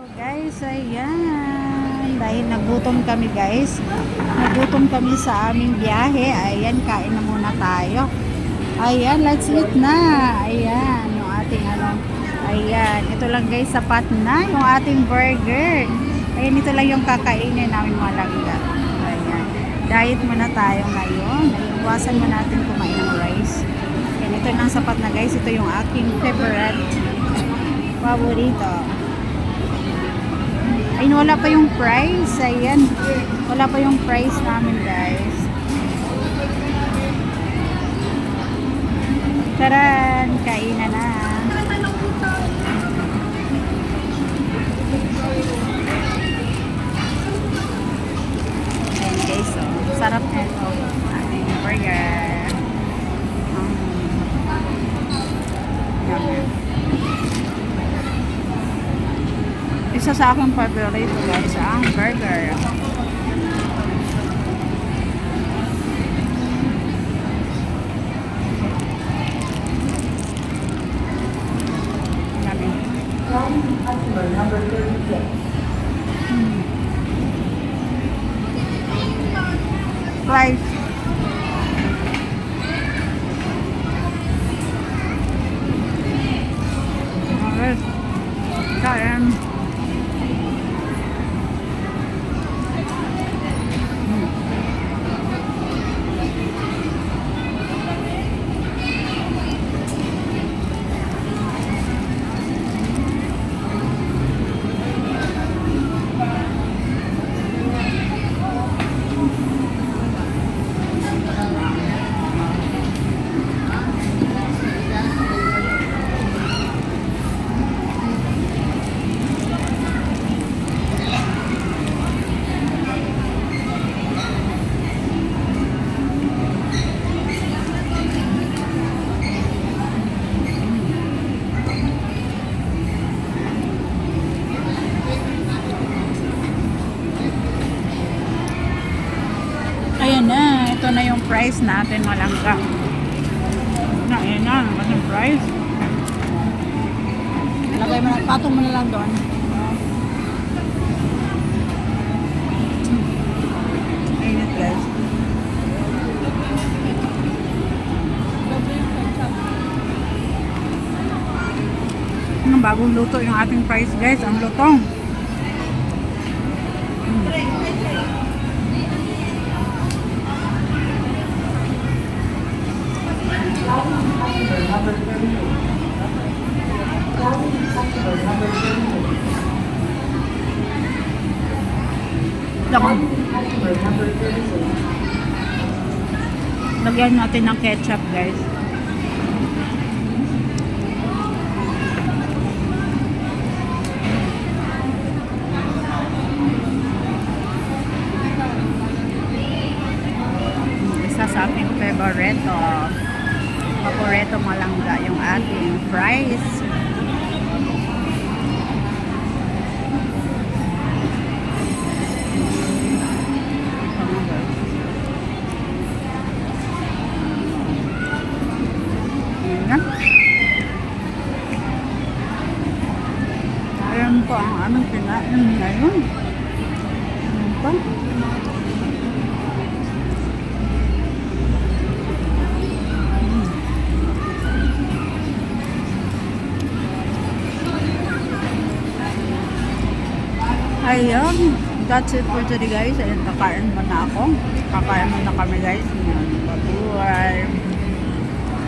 Guys, ayan. Dahil nagutom kami guys. Nagutom kami sa aming biyahe. Ayan, kain na muna tayo. Ayan, let's eat na. Ayan, yung ating Ayan, ito lang guys, sapat na yung ating burger. Ayan, ito lang yung kakainin namin mga langga. Ayan, diet muna tayo ngayon. Iwasan mo natin kumain ng rice. Ayan, ito lang sapat na guys. Ito yung aking favorite. Paborito. Ayun, wala pa yung price. Ayan. Wala pa yung price namin, guys. Taran! Kainan na. Ayan, guys. So, sarap na ito. Ating burger. Yummy. Isa sa aking favorite guys, ang burger. Yummy. Number 36. Fries. Alright. Kain. Ayan na, ito na yung price natin, malangga. Ayan na, ang price. Lagay mo na, patong mo na lang doon. Ayan guys. Ang bagong luto yung ating price guys, ang lutong. Number 38. Number 38. Lagyan. Number 36. Lagyan natin ng ketchup guys. Isa sa ating paborito malangga yung ating fries. Ayan po ang aming kinain ngayon. Ayan po. Ayan, that's it for today guys. Ayan, kakain muna ako. Kakain muna kami guys. Ayan, bye-bye.